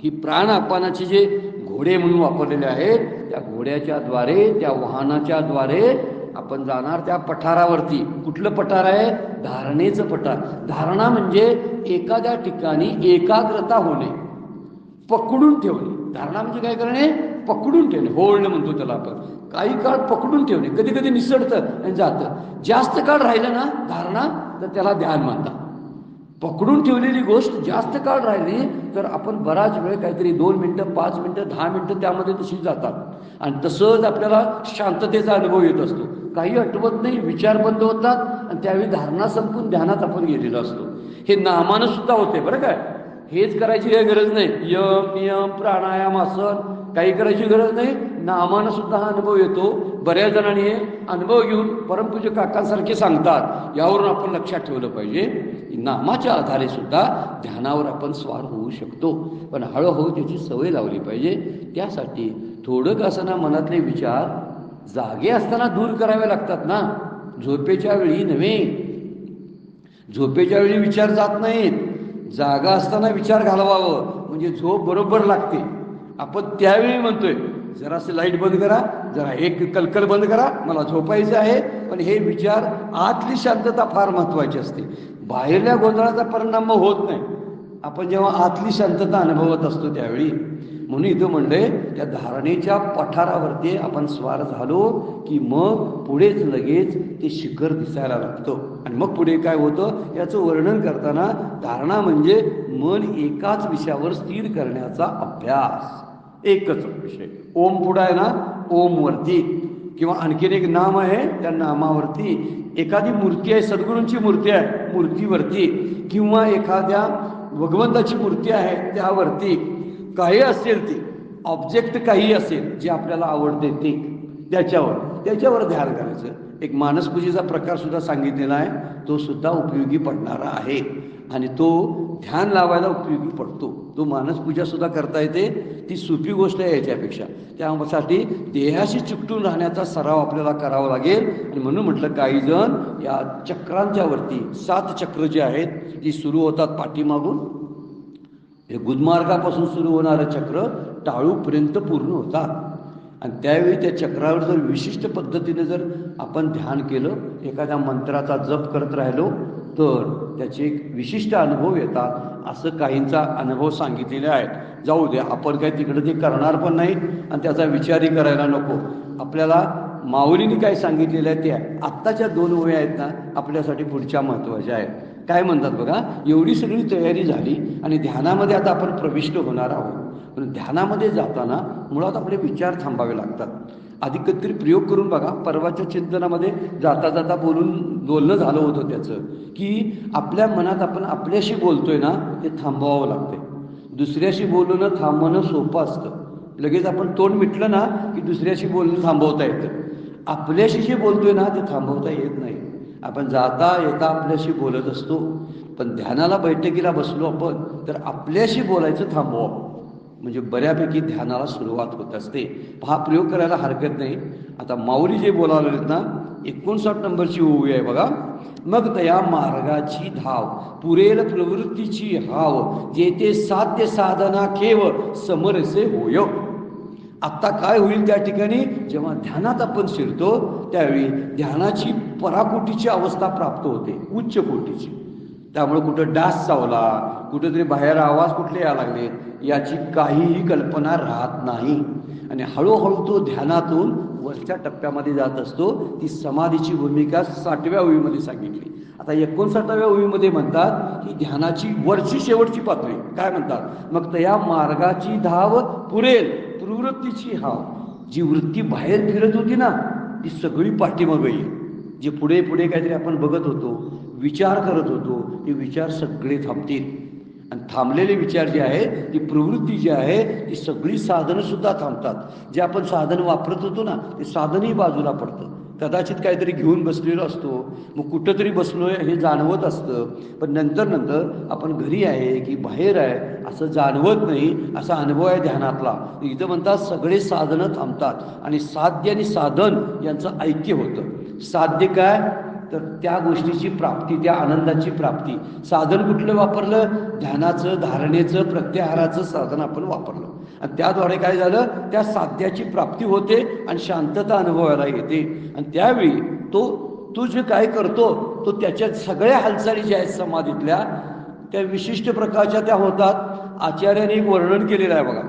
की प्राण आपानाचे जे घोडे म्हणून वापरलेले आहेत, त्या घोड्याच्या द्वारे, त्या वाहनाच्या द्वारे आपण जाणार त्या पठारावरती. कुठलं पठार आहे? धारणेचं पठार. धारणा म्हणजे एखाद्या ठिकाणी एकाग्रता होणे, पकडून ठेवणे. धारणा म्हणजे काय करणे? पकडून ठेवणे, होल्ड म्हणतो त्याला आपण. काही काळ पकडून ठेवणे, कधी कधी निसटतं आणि जातं. जास्त काळ राहिलं ना धारणा, तर त्याला ध्यान म्हणतात. पकडून ठेवलेली गोष्ट जास्त काळ राहिली तर आपण बराच वेळ, काहीतरी 2 मिनटं 5 मिनटं 10 मिनटं त्यामध्ये तशीच जातात. आणि तसंच आपल्याला शांततेचा अनुभव येत असतो. काही आठवत नाही, विचार बंद होतात आणि त्यावेळी धारणा संपून ध्यानात आपण गेलेलो असतो. हे नामानं सुद्धा होते बरं काय. हेच करायची काही गरज नाही. यम नियम प्राणायाम आसन काही करायची गरज नाही, नामानं सुद्धा हा अनुभव येतो. बऱ्याच जणांनी हे अनुभव घेऊन परमपूज्य काकांसारखे सांगतात. यावरून आपण लक्षात ठेवलं पाहिजे, नामाच्या आधारे सुद्धा ध्यानावर आपण स्वार होऊ शकतो. पण हळूहळू त्याची सवय लावली पाहिजे. त्यासाठी थोडं का असताना मनातले विचार जागे असताना दूर करावे लागतात ना. झोपेच्या वेळी नव्हे, झोपेच्या वेळी विचार जात नाहीत. जागा असताना विचार घालवावं म्हणजे झोप बरोबर लागते. आपण त्यावेळी म्हणतोय जरासे लाईट बंद करा, जरा एक कलकल बंद करा, मला झोपायचं आहे. पण हे विचार, आतली शांतता फार महत्त्वाची असते. बाहेरल्या गोंधळाचा परिणाम होत नाही, आपण जेव्हा आतली शांतता अनुभवत असतो त्यावेळी. म्हणून इथं म्हणले त्या धारणेच्या पठारावरती आपण स्वार झालो की मग पुढेच लगेच ते शिखर दिसायला लागतं. आणि मग पुढे काय होतं याचं वर्णन करताना, धारणा म्हणजे मन एकाच विषयावर स्थिर करण्याचा अभ्यास. एकच विषय. ओम पुढं आहे ना, ओमवरती, किंवा आणखीन एक नाम आहे त्या नामावरती, एखादी मूर्ती आहे, सद्गुरूंची मूर्ती आहे, मूर्तीवरती, किंवा एखाद्या भगवंताची मूर्ती आहे त्यावरती, काही असेल ती ऑब्जेक्ट काही असेल जे आपल्याला आवडते ते, त्याच्यावर ध्यान करायचं. एक मानसपूजेचा प्रकार सुद्धा सांगितलेला आहे, तो सुद्धा उपयोगी पडणारा आहे आणि तो ध्यान लावायला उपयोगी पडतो. तो मानसपूजा सुद्धा करता येते, ती सोपी गोष्ट आहे याच्यापेक्षा. त्यासाठी देहाशी चिकटून राहण्याचा सराव आपल्याला करावा लागेल. आणि म्हणून म्हटलं काही जण या चक्रांच्या वरती 7 चक्र जे आहेत जी सुरू होतात पाठीमागून, हे गुदमार्गापासून सुरू होणारं चक्र टाळूपर्यंत पूर्ण होतात. आणि त्यावेळी त्या चक्रावर जर विशिष्ट पद्धतीने जर आपण ध्यान केलं, एखाद्या मंत्राचा जप करत राहिलो तर त्याचे एक विशिष्ट अनुभव येतात. असं काहींचा अनुभव सांगितलेले आहेत. जाऊ द्या, आपण काही तिकडे ते करणार पण नाही आणि त्याचा विचारही करायला नको. आपल्याला माऊलींनी काय सांगितलेलं आहे त्या आत्ताच्या 2 ओव्या आहेत ना, आपल्यासाठी पुढच्या महत्त्वाच्या आहेत. काय म्हणतात बघा, एवढी सगळी तयारी झाली आणि ध्यानामध्ये आता आपण प्रविष्ट होणार आहोत. पण ध्यानामध्ये जाताना मुळात आपले विचार थांबावे लागतात. आधी कधीतरी प्रयोग करून बघा. परवाच्या चिंतनामध्ये जाता जाता बोलणं झालं होतं त्याचं, की आपल्या मनात आपण आपल्याशी बोलतोय ना, ते थांबवावं लागते. दुसऱ्याशी बोलणं थांबवणं सोपं असतं. लगेच आपण तोंड मिटलं ना की दुसऱ्याशी बोलणं थांबवता येतं. आपल्याशी जे बोलतोय ना ते थांबवता येत नाही. आपण जाता येता आपल्याशी बोलत असतो, पण ध्यानाला बैठकीला बसलो आपण तर आपल्याशी बोलायचं थांबवावं, म्हणजे बऱ्यापैकी ध्यानाला सुरुवात होत असते. हा प्रयोग करायला हरकत नाही. आता माऊली जे बोलावले आहेत ना, 59 नंबरची ओवी आहे बघा. मग तया मार्गाची धाव पुरेल प्रवृत्तीची हाव, जेथे साध्य साधना केव समरसे होय. आत्ता काय होईल त्या ठिकाणी, जेव्हा ध्यानात आपण शिरतो त्यावेळी ध्यानाची पराकोटीची अवस्था प्राप्त होते, उच्च कोटीची. त्यामुळे कुठं डास चावला, कुठेतरी बाहेर आवाज कुठले यायला लागले याची काहीही कल्पना राहत नाही. आणि हळूहळू तो ध्यानातून वरच्या टप्प्यामध्ये जात असतो. ती समाधीची भूमिका 60व्या ओवीमध्ये सांगितली. आता 59व्या ओवीमध्ये म्हणतात की ध्यानाची वरची शेवटची पातळी काय म्हणतात, मग त्या मार्गाची धाव पुरेल प्रवृत्तीची हाव. जी वृत्ती बाहेर फिरत होती ना ती सगळी पाठीमागं येईल. जे पुढे पुढे काहीतरी आपण बघत होतो, विचार करत होतो, ते विचार सगळे थांबतील. आणि थांबलेले विचार जे आहे, ती प्रवृत्ती जी आहे, ती सगळी साधनं सुद्धा थांबतात. जे आपण साधन वापरत होतो ना ते साधनही बाजूला पडतं. कदाचित काहीतरी घेऊन बसलेलो असतो, मग कुठंतरी बसलोय हे जाणवत असतं, पण नंतर आपण घरी आहे की बाहेर आहे असं जाणवत नाही. असा अनुभव आहे ध्यानातला. इथं म्हणतात सगळे साधनं थांबतात आणि साध्य आणि साधन यांचं ऐक्य होतं. साध्य काय तर त्या गोष्टीची प्राप्ती, त्या आनंदाची प्राप्ती. साधन कुठलं वापरलं, ध्यानाचं, धारणेचं, प्रत्याहाराचं साधन आपण वापरलं आणि त्याद्वारे काय झालं, त्या साध्याची प्राप्ती होते आणि शांतता अनुभवायला येते. आणि त्यावेळी तो जे काय करतो तो त्याच्या सगळ्या हालचाली ज्या आहेत समाधीतल्या त्या विशिष्ट प्रकारच्या त्या होतात. आचार्याने एक वर्णन केलेलं आहे बघा.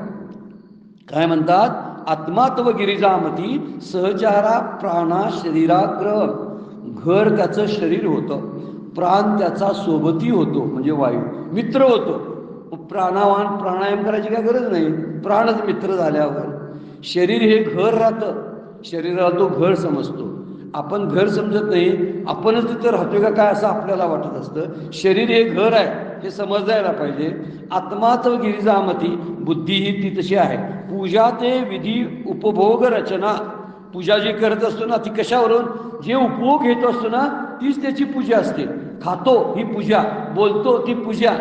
काय म्हणतात, आत्मात्व गिरिजामती सहचारा प्राणा शरीराग्र. घर त्याचं शरीर होतं, प्राण त्याचा सोबती होतो म्हणजे वायू मित्र होतो. प्राणायाम करायची काय गरज नाही, प्राणच मित्र झाल्यावर. शरीर हे घर राहतं, शरीराला तो घर समजतो. आपण घर समजत नाही, आपणच तिथं राहतोय का काय असं आपल्याला वाटत असतं. शरीर हे घर आहे हे समजायला पाहिजे. आत्मात्व गिरिजामती, बुद्धी ही ती तशी आहे. पूजा ते विधी उपभोग रचना. पूजा जी करत असतो ना ती कशावरून, जे उपभोग घेत असतो ना तीच त्याची पूजा असते. खातो ही पूजा, बोलतो ती पूजा,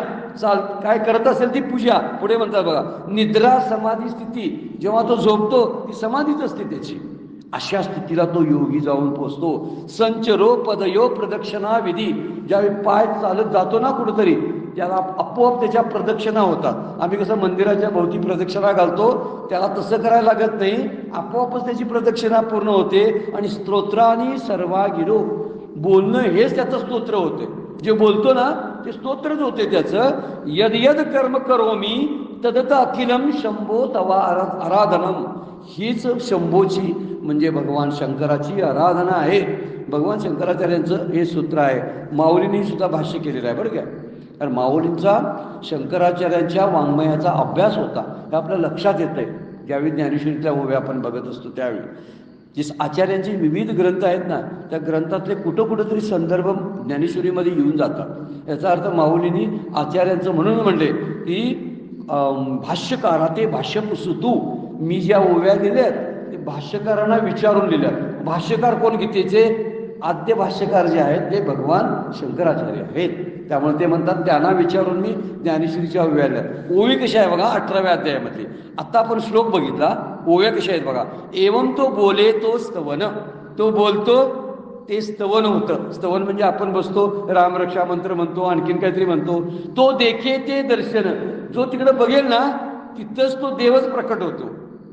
काय करत असेल ती पूजा. पुढे म्हणतात बघा, निद्रा समाधी स्थिती, जेव्हा तो झोपतो ती समाधीच असते त्याची. अशा स्थितीला तो योगी जाऊन पोचतो. संचरो पदयो प्रदक्षिणा विधी. ज्यावेळी पाय चालत जातो ना कुठंतरी त्याला आपोआप त्याच्या प्रदक्षिणा होतात. आम्ही कसं मंदिराच्या भोवती प्रदक्षिणा घालतो, त्याला तसं करायला लागत नाही, आपोआपच त्याची प्रदक्षिणा पूर्ण होते. आणि स्तोत्रानी सर्वागिरो, बोलणं हेच त्याचं स्तोत्र होते. जे बोलतो ना ते स्तोत्रच होते त्याचं. यद यद कर्म करोमी तदत अखिलम शंभो तवा आराधनम. हीच शंभोची म्हणजे भगवान शंकराची आराधना आहे. भगवान शंकराचार्यांचं हे सूत्र आहे. माऊलींनी सुद्धा भाष्य केलेलं आहे बरं का. कारण माऊलींचा शंकराचार्यांच्या वाङ्मयाचा अभ्यास होता हे आपल्या लक्षात येतं आहे. ज्यावेळी ज्ञानेश्वरीतल्या ओव्या आपण बघत असतो त्यावेळी जे आचार्यांचे विविध ग्रंथ आहेत ना त्या ग्रंथातले कुठंतरी संदर्भ ज्ञानेश्वरीमध्ये येऊन जातात. याचा अर्थ माऊलींनी आचार्यांचं म्हणून म्हणले की भाष्यकारा ते भाष्य पुसतू. मी ज्या ओव्या दिल्यात ते भाष्यकारांना विचारून लिहिल्यात. भाष्यकार कोण गीतेचे, आद्य भाष्यकार जे आहेत ते भगवान शंकराचार्य आहेत. त्यामुळे ते म्हणतात त्यांना विचारून मी ज्ञानेश्वरीच्या ओव्या आल्या. ओवी कशा आहे बघा 18व्या अध्यायामध्ये. आता आपण श्लोक बघितला, ओव्या कशा आहेत बघा. एवं तो बोले तो स्तवन, तो बोलतो ते स्तवन होतं. स्तवन म्हणजे आपण बसतो रामरक्षा मंत्र म्हणतो, आणखीन काहीतरी म्हणतो. तो देखे ते दर्शन, जो तिकडे बघेल ना तिथंच तो देवच प्रकट होतो.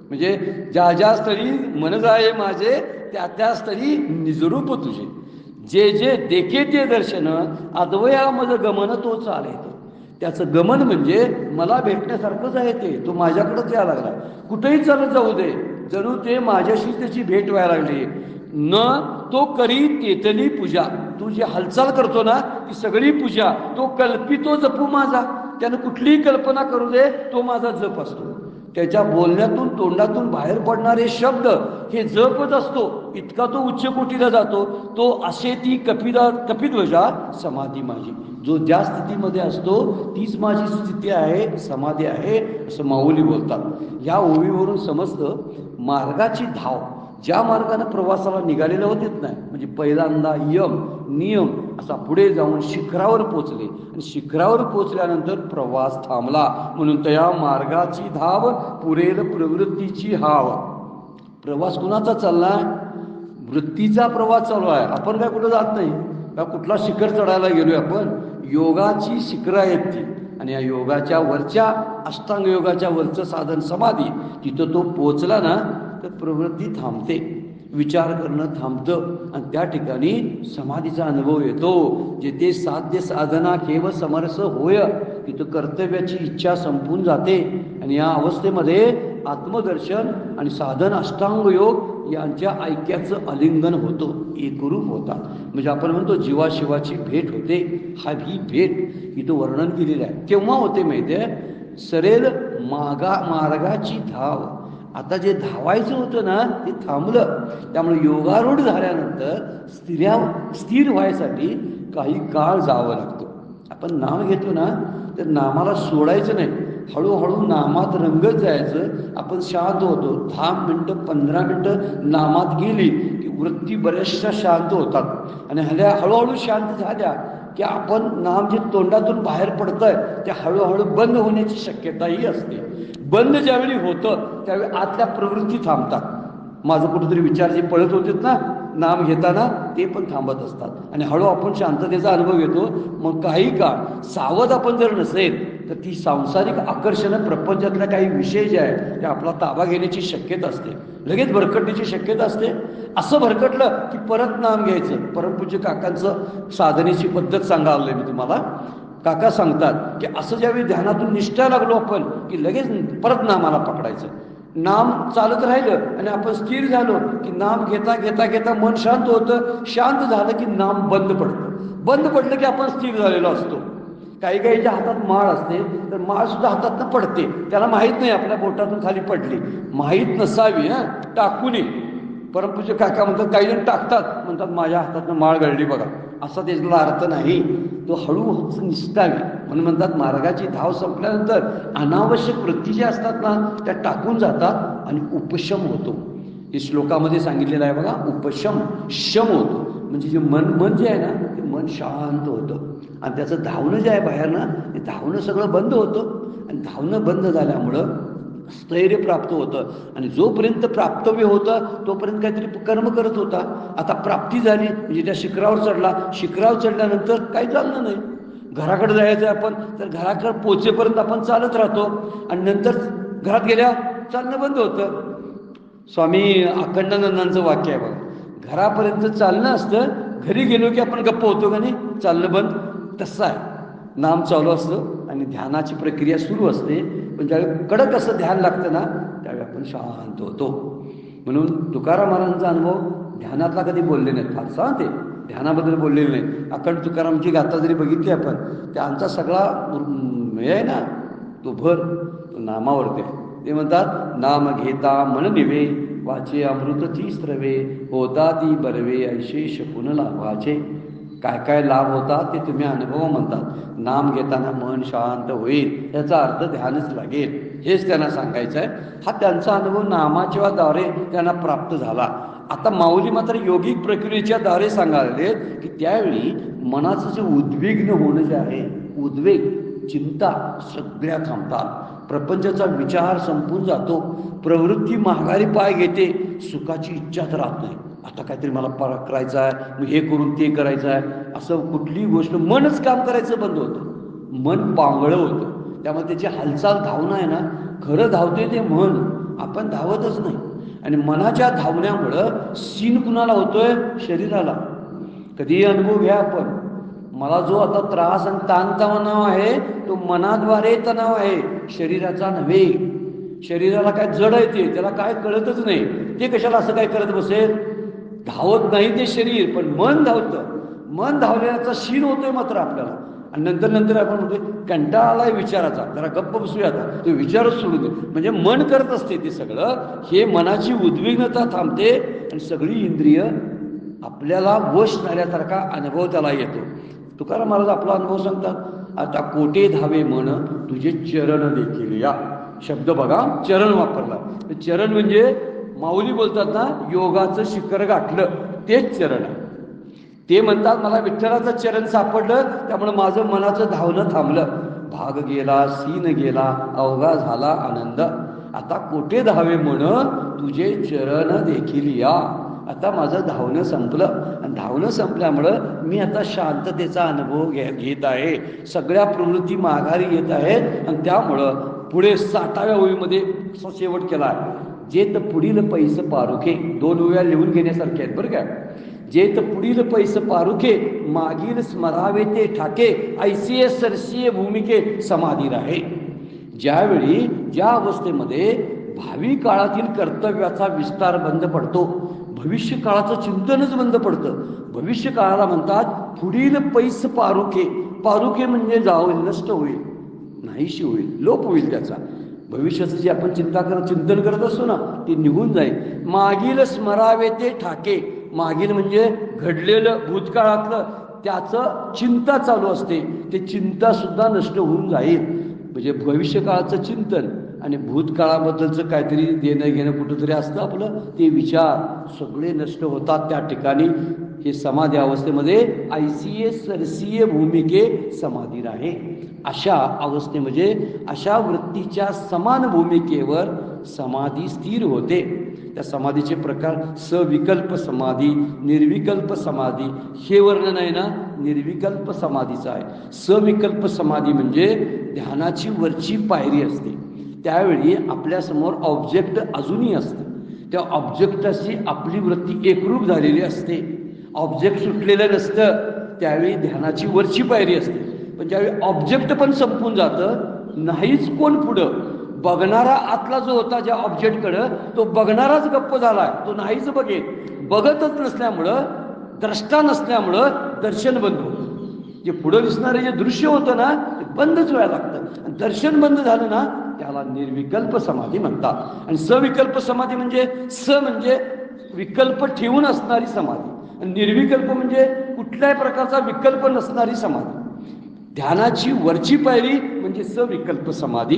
म्हणजे ज्या ज्या स्थळी मन जाये माझे त्या त्या स्थळी निजरूप तुझे. जे जे देखे ते दर्शन अद्वया मज गमन तो चालेतो. त्याचं गमन म्हणजे मला भेटण्यासारखंच आहे ते. तो माझ्याकडंच यायला लागला, कुठेही चालत जाऊ दे, जणू ते माझ्याशी त्याची भेट व्हायला लागली. न तो करी तेतली पूजा, तू जी हालचाल करतो ना ती सगळी पूजा तो कल्पितो जपू माझा. त्यानं कुठलीही कल्पना करू दे, तो माझा जप असतो. त्याच्या बोलण्यातून तोंडातून बाहेर पडणारे शब्द हे जपच असतो. इतका तो उच्च कोटीला जातो. तो असे ती कपिध्वजा समाधी माझी. जो ज्या स्थितीमध्ये असतो तीच माझी स्थिती आहे, समाधी आहे, असं माऊली बोलतात. या ओवीवरून समजतं मार्गाची धाव. ज्या मार्गाने प्रवासाला निघालेलं होतेच नाही, म्हणजे पहिल्यांदा यम नियम असा पुढे जाऊन शिखरावर पोचले आणि शिखरावर पोचल्यानंतर प्रवास थांबला. म्हणून त्या मार्गाची धाव पुरेल प्रवृत्तीची हाव. प्रवास कुणाचा चाललाय? वृत्तीचा प्रवास चालू आहे. आपण काय कुठं जात नाही का, कुठला शिखर चढायला गेलोय आपण. योगाची शिखरं आहेत ती, आणि या योगाच्या वरच्या अष्टांग योगाच्या वरचं साधन समाधी, तिथं तो पोचला ना तर प्रवृत्ती थांबते, विचार करणं थांबतं आणि त्या ठिकाणी समाधीचा अनुभव येतो. जेथे साध्य साधना केव समरस होय, तिथं कर्तव्याची इच्छा संपून जाते आणि या अवस्थेमध्ये आत्मदर्शन आणि साधन अष्टांग योग यांच्या ऐक्याचं आलिंगन होतं, एकरूप होतात. म्हणजे आपण म्हणतो जीवाशिवाची भेट होते. हा ही भेट इथं वर्णन केलेलं आहे. केव्हा होते माहिती आहे? सरेल मार्गाची धाव. आता जे धावायचं होतं ना ते थांबलं. त्यामुळे योगारूढ झाल्यानंतर स्थिर व्हायसाठी काही काळ जावं लागतो. आपण नाम घेतो ना तर नामाला सोडायचं नाही, हळूहळू नामात रंगत जायचं. आपण शांत होतो. 10 मिनटं 15 मिनटं नामात गेली की वृत्ती बऱ्याचशा शांत होतात आणि हळूहळू शांत झाल्या की आपण नाम जे तोंडातून बाहेर पडतंय ते हळूहळू बंद होण्याची शक्यताही असते. बंद ज्यावेळी होतं त्यावेळी आतल्या प्रवृत्ती थांबतात. माझं कुठेतरी विचार जे पळत होतेत ना नाम घेताना ते पण थांबत असतात आणि हळू आपण शांततेचा अनुभव घेतो. मग काही काळ सावध आपण जर नसेल तर ती सांसारिक आकर्षणं, प्रपंचातल्या काही विषय जे आहेत ते आपला ताबा घेण्याची शक्यता असते, लगेच भरकटण्याची शक्यता असते. असं भरकटलं की परत नाम घ्यायचं. परमपूज्य काकांचं साधनेची पद्धत सांगायला मी तुम्हाला. काका सांगतात की असं ज्यावेळी ध्यानातून निष्ठा लागलो आपण की लगेच परत नामाला पकडायचं. नाम चालत राहिलं आणि आपण स्थिर झालो की नाम घेता घेता घेता मन शांत होतं. शांत झालं की नाम बंद पडतं. बंद पडलं की आपण स्थिर झालेलो असतो. काही काहीच्या हातात माळ असते तर माळ सुद्धा हातातनं पडते, त्याला माहीत नाही आपल्या बोटातून खाली पडली, माहीत नसावी. टाकू नये. परमपूज्य काका म्हणतात काही जण टाकतात, म्हणतात माझ्या हातातनं माळ गळली बघा, असा त्याचा अर्थ नाही. तो हळूहळू निसटावी. म्हणून म्हणतात मार्गाची धाव संपल्यानंतर अनावश्यक वृत्ती ज्या असतात ना त्या टाकून जातात आणि उपशम होतो. हे श्लोकामध्ये सांगितलेलं आहे बघा. उपशम शम होतो म्हणजे जे मन जे आहे ना ते मन शांत होतं आणि त्याचं धावणं जे आहे बाहेर ना ते धावणं सगळं बंद होतं आणि धावणं बंद झाल्यामुळं स्थैर्य प्राप्त होतं. आणि जोपर्यंत प्राप्तव्य होतं तोपर्यंत काहीतरी कर्म करत होता. आता प्राप्ती झाली म्हणजे त्या शिखरावर चढला. शिखरावर चढल्यानंतर काही चाललं नाही. घराकडे जायचं आपण तर घराकडे पोचेपर्यंत आपण चालत राहतो आणि नंतर घरात गेल्या चालणं बंद होतं. स्वामी अखंडानंदांचं वाक्य आहे बघा. घरापर्यंत चालणं असतं, घरी गेलो की आपण गप्प होतो का नाही, चालणं बंद. तसं आहे. नाम चालू असतं आणि ध्यानाची प्रक्रिया सुरू असते, पण ज्यावेळी कडक असं ध्यान लागतं ना त्यावेळी आपण शांत होतो. म्हणून तुकाराम महाराजांचा अनुभव ध्यानातला कधी बोलले नाहीत फारसा, ते ध्यानाबद्दल बोललेले नाही. अखंड तुकारामची गाथा जरी बघितली आपण, त्यांचा सगळा हे आहे ना तो भर तो नामावरती आहे. ते म्हणतात नाम घेता मन निवे वाचे अमृत ती स्त्रवे होता ती बरवे ऐशे शकून लाभाचे. काय काय लाभ होतात ते तुम्ही अनुभव म्हणतात. नाम घेताना मन शांत होईल याचा अर्थ ध्यानच लागेल हेच त्यांना सांगायचं आहे. हा त्यांचा अनुभव नामाच्या द्वारे त्यांना प्राप्त झाला. आता माऊली मात्र योगिक प्रक्रियेच्या द्वारे सांगायले की त्यावेळी मनाचं जे उद्विग्न होणं जे आहे, उद्वेग, चिंता सगळ्या थांबतात. प्रपंचाचा विचार संपून जातो. प्रवृत्ती माघारी पाय घेते. सुखाची इच्छाच राहत नाही. आता काहीतरी मला करायचं आहे, मग हे करून ते करायचं आहे, असं कुठलीही गोष्ट मनच काम करायचं बंद होतं. मन पांगळं होतं. त्यामुळे त्याची हालचाल धावणं आहे ना, खरं धावते ते मन, आपण धावतच नाही. आणि मनाच्या धावण्यामुळं सीन कुणाला होतोय? शरीराला. कधीही अनुभव घ्या आपण. मला जो आता त्रास आणि ताणतणाव आहे तो मनाद्वारे तणाव आहे, शरीराचा नव्हे. शरीराला काय जड आहे ते, त्याला काय कळतच नाही. ते कशाला असं काय करत बसेल? धावत नाही ते शरीर, पण मन धावतं. मन धावल्याचा शीन होतोय मात्र आपल्याला. आणि नंतर आपण म्हणतोय कंटाळा आलाय विचाराचा, जरा गप्प बसूया आता, तो विचारच सोडू दे. म्हणजे मन करत असते ते सगळं. हे मनाची उद्विग्नता थांबते आणि सगळी इंद्रिय आपल्याला वश झाल्यासारखा अनुभव त्याला येतो. तुकाराम महाराज आपला अनुभव सांगतात, आता कोटे धावे मन तुझे चरण देखील या. शब्द बघा, चरण वापरला. चरण म्हणजे माऊली बोलतात ना, योगाचं शिखर गाठलं तेच चरण आहे. ते म्हणतात मला विठ्ठलाचं चरण सापडलं, त्यामुळे माझं मनाचं धावणं थांबलं. भाग गेला, सीन गेला, अवघा झाला आनंद. आता कोठे धावे म्हण तुझे चरण देखील या. आता माझं धावणं संपलं. आणि धावणं संपल्यामुळं मी आता शांततेचा अनुभव घेत आहे. सगळ्या प्रवृत्ती माघारी येत आहेत. आणि त्यामुळं पुढे 60व्या ओळीमध्ये शेवट केला आहे, जेत पुढील पैस पारुखे. 2 ओव्या लिहून घेण्यासारखे आहेत बरं काय. जेत पुढील पैस पारुखे मागील स्मरावे ते ठाके ऐसिये सरसीय भूमिके समाधी राहे. ज्यावेळी ज्या अवस्थेमध्ये भावी काळातील कर्तव्याचा विस्तार बंद पडतो, भविष्य काळाचं चिंतनच बंद पडतं. भविष्य काळाला म्हणतात पुढील पैस पारुखे. पारुखे म्हणजे जावं, नष्ट होईल, नाहीशी होईल, लोप होईल त्याचा. भविष्याचं जे आपण चिंतन करत असतो ना, ते निघून जाईल. मागील स्मरावे ते ठाके. मागील म्हणजे घडलेलं भूतकाळातलं, त्याचं चिंता चालू असते, ते चिंता सुद्धा नष्ट होऊन जाईल. म्हणजे भविष्यकाळाचं चिंतन आणि भूतकाळाबद्दलचं काहीतरी देणं घेणं कुठंतरी असतं आपलं, ते विचार सगळे नष्ट होतात त्या ठिकाणी. हे समाधी अवस्थेमध्ये ऐसीय सरसीय भूमिके समाधी राहे. अशा अवस्थे म्हणजे अशा वृत्तीच्या समान भूमिकेवर समाधी स्थिर होते. त्या समाधीचे प्रकार सविकल्प समाधी, निर्विकल्प समाधी. हे वर्णन आहे ना निर्विकल्प समाधीचं आहे. सविकल्प समाधी म्हणजे ध्यानाची वरची पायरी असते. त्यावेळी आपल्यासमोर ऑब्जेक्ट अजूनही असतं. त्या ऑब्जेक्टाशी आपली वृत्ती एकरूप झालेली असते. ऑब्जेक्ट सुटलेलं नसतं. त्यावेळी ध्यानाची वरची पायरी असते. पण ज्यावेळी ऑब्जेक्ट पण संपून जातं, नाहीच कोण पुढं, बघणारा आतला जो होता ज्या ऑब्जेक्टकडं, तो बघणाराच गप्प झालाय, तो नाहीच बघेल. बघतच नसल्यामुळं, द्रष्टा नसल्यामुळं दर्शन बंद होतं. जे पुढं दिसणारे जे दृश्य होतं ना, ते बंदच व्हायला लागतं. दर्शन बंद झालं ना, त्याला निर्विकल्प समाधी म्हणतात. आणि सविकल्प समाधी म्हणजे म्हणजे विकल्प ठेवून असणारी समाधी, आणि निर्विकल्प म्हणजे कुठल्याही प्रकारचा विकल्प नसणारी समाधी. ध्यानाची वरची पायरी म्हणजे सविकल्प समाधी,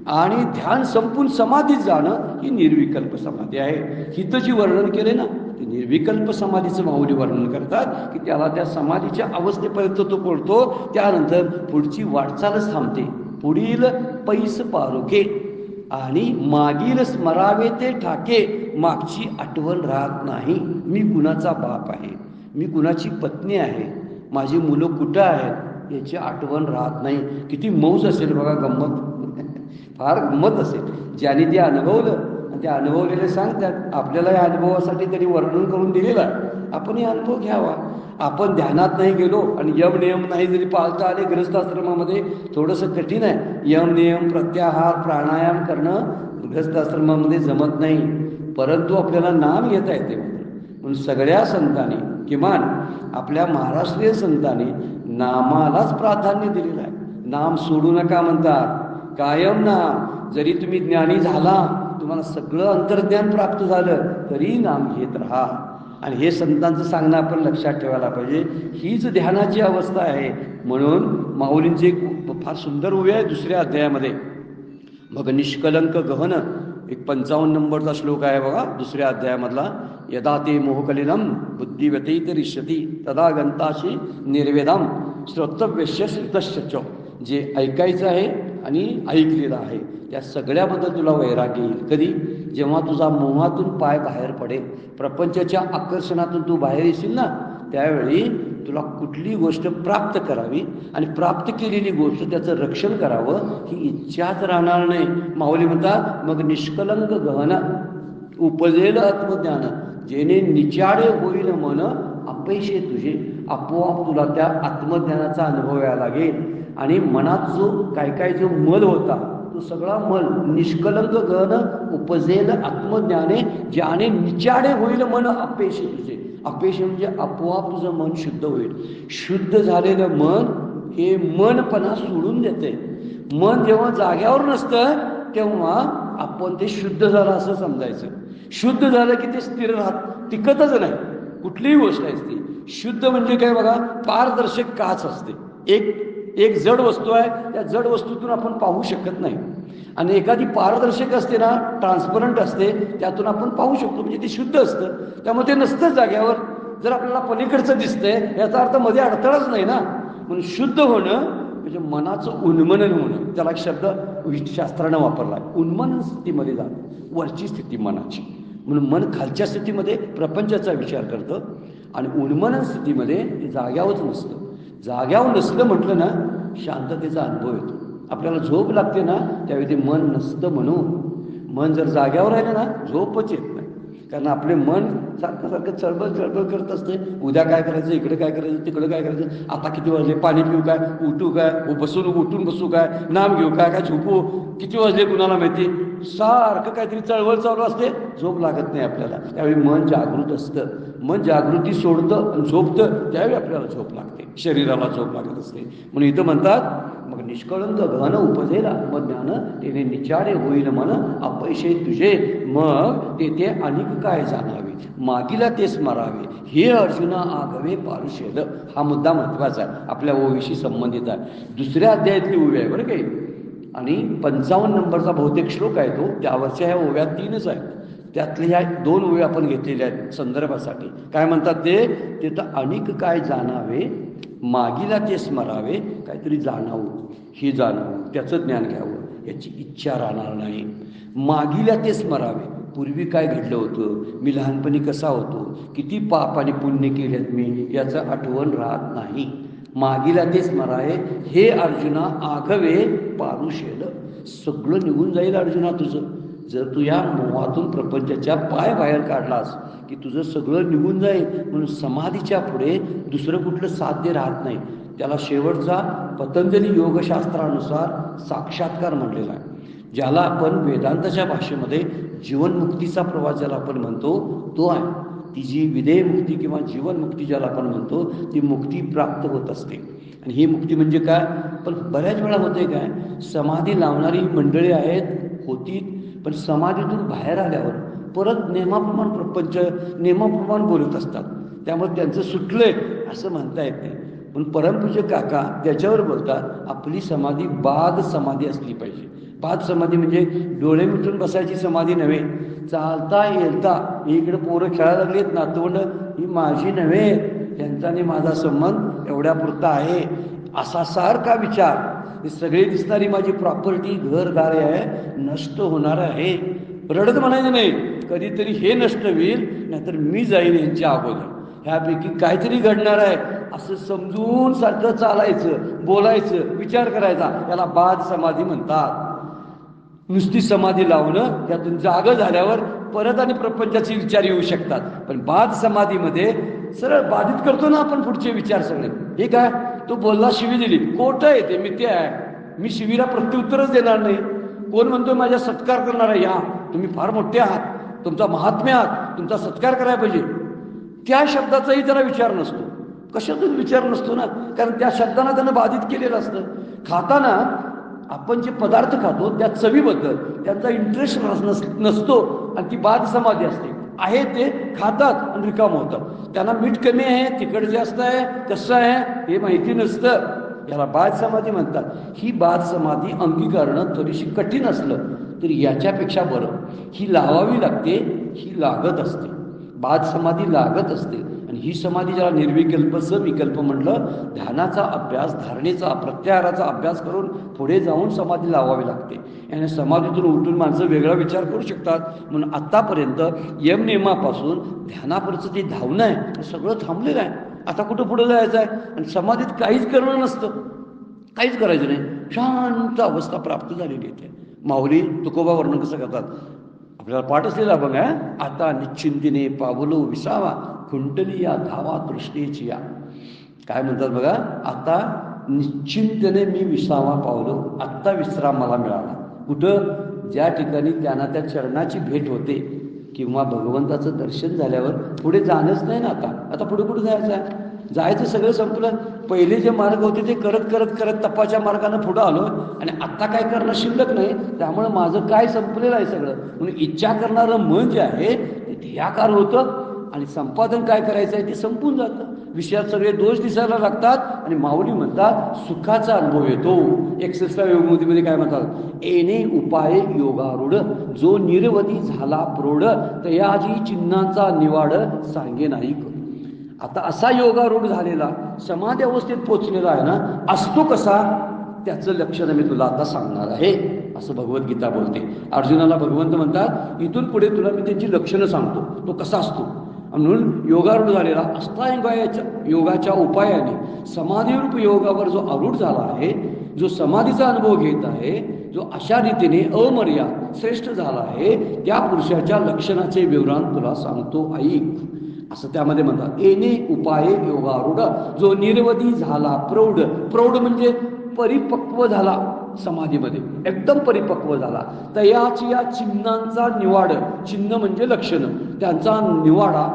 आणि ध्यान संपून समाधीत जाणं ही निर्विकल्प समाधी आहे. हिथं जी वर्णन केले ना, ते निर्विकल्प समाधीचं माऊली वर्णन करतात की त्याला त्या समाधीच्या अवस्थेपर्यंत तो पोळतो. त्यानंतर पुढची वाटचालच थांबते. पुढील पैस पारुखे आणि मागील स्मरावे ते ठाके. मागची आठवण राहत नाही. मी कुणाचा बाप आहे, मी कुणाची पत्नी आहे, माझी मुलं कुठं आहेत, याची आठवण राहत नाही. किती मौज असेल बघा, गंमत, फार गंमत असेल. ज्याने ते अनुभवलं आणि ते अनुभवलेले सांगतात. आपल्याला या अनुभवासाठी त्यांनी वर्णन करून दिलेलं आहे. आपण हे अनुभव घ्यावा. आपण ध्यानात नाही गेलो आणि यम नियम नाही जरी पाळता आले, गृहस्थाश्रमामध्ये थोडंसं कठीण आहे. यम नियम प्रत्याहार प्राणायाम करणं गृहस्थाश्रमामध्ये जमत नाही, परंतु आपल्याला नाम घेता येते. म्हणून सगळ्या संतांनी, किमान आपल्या महाराष्ट्रीय संतांनी नामालाच प्राधान्य दिलेलं आहे. नाम सोडू नका म्हणतात, कायम नाम. जरी तुम्ही ज्ञानी झाला, तुम्हाला सगळं अंतर्ज्ञान प्राप्त झालं, तरी नाम घेत राहा. आणि हे संतांचं सांगणं आपण लक्षात ठेवायला पाहिजे. हीच ध्यानाची अवस्था आहे. म्हणून माऊलींचे फार सुंदर ओवी आहे 2ऱ्या अध्यायामध्ये. मग निष्कलंक गहन एक 55 नंबरचा श्लोक आहे बघा, दुसऱ्या अध्यायामधला. यदा ते मोहकलिनम बुद्धिव्यतीत रिष्यती तदा गंताशी निर्वेदम श्रोतव्यश्य श्रुतश्च. जे ऐकायचं आहे आणि ऐकलेलं आहे त्या सगळ्याबद्दल तुला वैराग्य येईल. कधी? जेव्हा तुझा मोहातून पाय बाहेर पडेल, प्रपंचाच्या आकर्षणातून तू बाहेर येशील ना, त्यावेळी तुला कुठली गोष्ट प्राप्त करावी आणि प्राप्त केलेली गोष्ट त्याचं रक्षण करावं ही इच्छाच राहणार नाही. माऊली म्हणतात, मग निष्कलंक गहन उपजेल आत्मज्ञान, जेणे निचाडे होईल मन अपयशे तुझे. आपोआप तुला त्या आत्मज्ञानाचा अनुभव यायला लागेल आणि मनात जो काय जो मल होता तो सगळा मल निष्कलंक गहन उपजेल आत्मज्ञाने, ज्याने निचाडे होईल मन अपयशे तुझे. अपयश म्हणजे आपोआप तुझं मन शुद्ध होईल. शुद्ध झालेलं मन हे मनपणा सोडून देते. मन जेव्हा जाग्यावर नसतं तेव्हा आपण ते शुद्ध झालं असं समजायचं. शुद्ध झालं की ते स्थिर टिकतच नाही. कुठलीही गोष्ट असते शुद्ध म्हणजे काय बघा, पारदर्शक काच असते. एक जड वस्तू आहे, त्या जड वस्तूतून आपण पाहू शकत नाही. आणि एखादी पारदर्शक असते ना, ट्रान्सपरंट असते, त्यातून आपण पाहू शकतो, म्हणजे ते शुद्ध असतं. त्यामुळे ते नसतं जाग्यावर. जर आपल्याला पलीकडचं दिसतंय याचा अर्थ मध्ये अडथळाच नाही ना. म्हणून शुद्ध होणं म्हणजे मनाचं उन्मनन होणं. त्याला एक शब्द शास्त्रानं वापरला आहे, उन्मनन स्थितीमध्ये जाणं, वरची स्थिती मनाची. म्हणून मन खालच्या स्थितीमध्ये प्रपंचाचा विचार करतं आणि उन्मनन स्थितीमध्ये ते जाग्यावरच नसतं. जाग्यावर नसलं म्हटलं ना, शांततेचा अनुभव येतो. आपल्याला झोप लागते ना, त्यावेळी ते मन नसतं म्हणून. मन जर जाग्यावर राहिलं ना, झोपच येत नाही. कारण आपले मन सारखं चळबळ करत असते. उद्या काय करायचं, इकडे काय करायचं, तिकडे काय करायचं, आता किती वाजले, पाणी पिऊ काय, उठू काय, उठून बसू काय, नाम घेऊ काय झोपू, किती वाजले कुणाला माहिती. सारखं काहीतरी चळवळ चालू असते, झोप लागत नाही आपल्याला. त्यावेळी मन जागृत असतं. मन जागृती सोडतं आणि झोपतं, त्यावेळी आपल्याला झोप लागते, शरीराला झोप लागत असते. म्हणून इथं म्हणतात, मग निष्कळंक घन उपजेल आत्मज्ञान, तेने निचाडे होईल मन अपयशे तुझे. मग तेथे अनेक काय जाणावे, मागीला ते स्मरावे, हे अर्जुना आगवे पारुशेल. हा मुद्दा महत्वाचा आहे, आपल्या ओवीशी संबंधित आहे. दुसऱ्या अध्यायातली ओवी आहे बरं काही. आणि 55 नंबरचा बहुतेक श्लोक आहे तो. त्यावरच्या ह्या ओव्या 3च आहेत. त्यातल्या ह्या 2 ओवी आपण घेतलेल्या आहेत संदर्भासाठी. काय म्हणतात ते तर अनेक काय जाणावे, मागीला ते स्मरावे, काहीतरी जाणावं, हे जाणावं, त्याचं ज्ञान घ्यावं, याची इच्छा राहणार नाही. मागीला ते स्मरावे, पूर्वी काय घडलं होतं, मी लहानपणी कसा होतो, किती पाप आणि पुण्य केलेत मी, याचं आठवण राहत नाही. मागीला ते स्मरावे, हे अर्जुना आघवे पारुशेल. सगळं निघून जाईल अर्जुना तुझं. जर तू या मोहातून प्रपंचाच्या पाय बाहेर काढलास की तुझं सगळं निघून जाईल. म्हणून समाधीच्या पुढे दुसरं कुठलं साध्य राहत नाही. त्याला शेवटचा पतंजली योगशास्त्रानुसार साक्षात्कार म्हणलेला आहे. ज्याला आपण वेदांताच्या भाषेमध्ये जीवनमुक्तीचा प्रवास ज्याला आपण म्हणतो तो आहे. ती जी विदेहमुक्ती किंवा जीवनमुक्ती ज्याला आपण म्हणतो ती मुक्ती प्राप्त होत असते. आणि ही मुक्ती म्हणजे काय, पण बऱ्याच वेळा होते काय, समाधी लावणारी मंडळी आहेत होती, पण समाधीतून बाहेर आल्यावर परत नेमाप्रमाण प्रपंच नेमाप्रमाण बोलत असतात. त्यामुळे त्यांचं सुटलंय असं म्हणता येत नाही. पण परमपूज्य काका त्याच्यावर बोलतात, आपली समाधी बाद समाधी असली पाहिजे. बाद समाधी म्हणजे डोळे मिटून बसायची समाधी नव्हे, चालता येता इकडे पोरं खेळायला लागलीत, नातवंड, ही माझी नव्हे, यांचा आणि माझा संबंध एवढ्या पुरता आहे असा सारखा विचार. ही सगळी दिसणारी माझी प्रॉपर्टी घरदारे आहे, नष्ट होणार आहे. रडत म्हणायचं नाही, कधीतरी हे नष्ट होईल, नाहीतर मी जाईन यांच्या अगोदर, ह्यापैकी काहीतरी घडणार आहे असं समजून सारखं चालायचं, बोलायचं, विचार करायचा. याला बाद समाधी म्हणतात. नुसती समाधी लावणं, त्यातून जाग झाल्यावर परत आणि प्रपंचाचे विचार येऊ शकतात. पण बाद समाधीमध्ये सरळ बाधित करतो ना आपण पुढचे विचार सगळे. हे काय, तो बोलला, शिवी दिली, खोटं आहे ते, मिथ्या आहे, मी शिवीला प्रत्युत्तरच देणार नाही. कोण म्हणतोय माझ्या सत्कार करणार आहे, या तुम्ही फार मोठे आहात, तुमचा महात्म्य आहात, तुमचा सत्कार करायला पाहिजे, त्या शब्दाचाही त्याला विचार नसतो. कशातच विचार नसतो ना, कारण त्या शब्दांना त्यानं बाधित केलेलं असतं. खाताना आपण जे पदार्थ खातो त्या चवीबद्दल त्यांचा इंटरेस्ट नसतो आणि ती बाद समाधी असते. आहे ते खातात आणि रिकाम होतात. त्यांना मीठ कमी आहे, तिखट जास्त आहे, कसं आहे हे माहिती नसतं. याला बाद समाधी म्हणतात. ही बाद समाधी अंगीकारणं थोडीशी कठीण असलं तर याच्यापेक्षा बरं ही लावावी लागते, ही लागत असते. बाद समाधी लागत असते. आणि ही समाधी ज्याला निर्विकल्प सविकल्प म्हटलं, ध्यानाचा अभ्यास, धारणेचा, प्रत्याहाराचा अभ्यास करून पुढे जाऊन समाधी लावावी लागते. आणि समाधीतून उठून माणसं वेगळा विचार करू शकतात. म्हणून आत्तापर्यंत यमनियमापासून ध्यानापर्यंत ते धावणं आहे, हे सगळं थांबलेलं आहे. आता कुठं पुढं जायचं आहे? आणि समाधीत काहीच करणं नसतं, काहीच करायचं नाही, शांत अवस्था प्राप्त झालेली आहे. माऊली तुकोबा वर्णन कसं करतात आपल्याला पाठ असलेला अभंग आहे. आता निश्चिंतीने पावलो विसावा, कुंडली या धावा तृष्णेची या. काय म्हणतात बघा, आता निश्चिंतने मी विसावा पावलो, आत्ता विश्राम मला मिळाला. कुठं? ज्या ठिकाणी त्यांना त्या चरणाची भेट होते किंवा भगवंताचं दर्शन झाल्यावर पुढे जाणंच नाही ना. आता पुढे कुठं जायचं आहे? जायचं सगळं संपलं. पहिले जे मार्ग होते ते करत करत करत तपाच्या मार्गानं पुढं आलो आणि आत्ता काय करणं शिल्लक नाही. त्यामुळे माझं काय संपलेलं आहे सगळं. म्हणून इच्छा करणारं मन जे आहे ते ध्येयाकार होतं आणि संपादन काय करायचं आहे ते संपून जातं. विषयात सगळे दोष दिसायला लागतात आणि माऊली म्हणतात सुखाचा अनुभव येतो. 61व्या योगमुक्तीमध्ये काय म्हणतात, येणे उपाय योगारूढ, जो निरवधी झाला प्रौढ, तयाजी चिन्हांचा निवाड सांगे नाही. आता असा योगारूढ झालेला समाधी अवस्थेत पोचलेला आहे ना, असतो कसा त्याचं लक्षण मी तुला आता सांगणार आहे, असं भगवद्गीता बोलते. अर्जुनाला भगवंत म्हणतात इथून पुढे तुला मी त्याची लक्षणं सांगतो, तो कसा असतो. म्हणून योगारूढ झालेला अष्टांगाच्या योगाच्या उपायाने समाधीरूप योगावर जो आरूढ झाला आहे, जो समाधीचा अनुभव घेत आहे, जो अशा रीतीने अमर्याद श्रेष्ठ झाला आहे, त्या पुरुषाच्या लक्षणाचे विवरण तुला सांगतो ऐक, असं त्यामध्ये म्हणतात. येणे उपाय योगारूढ, जो निर्वधी झाला प्रौढ. प्रौढ म्हणजे परिपक्व झाला, समाधीमध्ये एकदम परिपक्व झाला. तयाची या चिन्हांचा निवाड, चिन्ह म्हणजे लक्षणं, त्यांचा निवाडा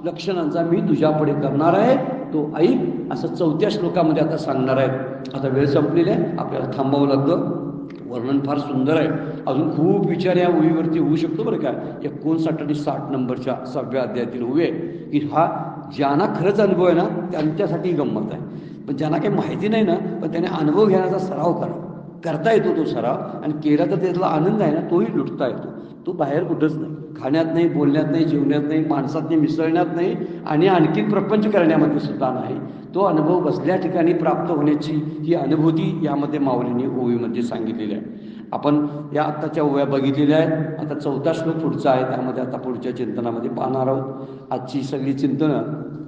लक्षणांचा मी तुझ्यापुढे करणार आहे, तो ऐक, असं 4थ्या श्लोकामध्ये आता सांगणार आहे. आता वेळ संपलेली आहे, आपल्याला थांबावं लागतं. वर्णन फार सुंदर आहे, अजून खूप विचार या ओळीवरती होऊ शकतो बरं का. 59 आणि 60 नंबरच्या 6व्या अध्यायातील ओवी आहे की हा ज्यांना खरंच अनुभव आहे ना त्यांच्यासाठी गंमत आहे. पण ज्यांना काही माहिती नाही ना, पण त्याने अनुभव घेण्याचा सराव करता येतो. तो सराव आणि केला तर त्यातला आनंद आहे ना, तोही लुटता येतो. तो बाहेर कुठंच नाही, खाण्यात नाही, बोलण्यात नाही, जेवण्यात नाही, माणसात नाही, मिसळण्यात नाही आणि आणखी प्रपंच करण्यामध्ये सुद्धा नाही. तो अनुभव बसल्या ठिकाणी प्राप्त होण्याची ही अनुभूती यामध्ये माऊलींनी ओवीमध्ये सांगितलेली आहे. आपण या आत्ताच्या ओव्या बघितलेल्या आहेत. आता 4था श्लोक पुढचा आहे, त्यामध्ये आता पुढच्या चिंतनामध्ये पाहणार आहोत. आजची सगळी चिंतनं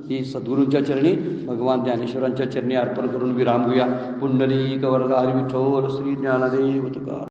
ही सद्गुरूंच्या चरणी, भगवान ज्ञानेश्वरांच्या चरणी अर्पण करून विराम घेऊया. पुंडलिक वरदारी विठ्ठल श्री ज्ञानदेव तुकाराम.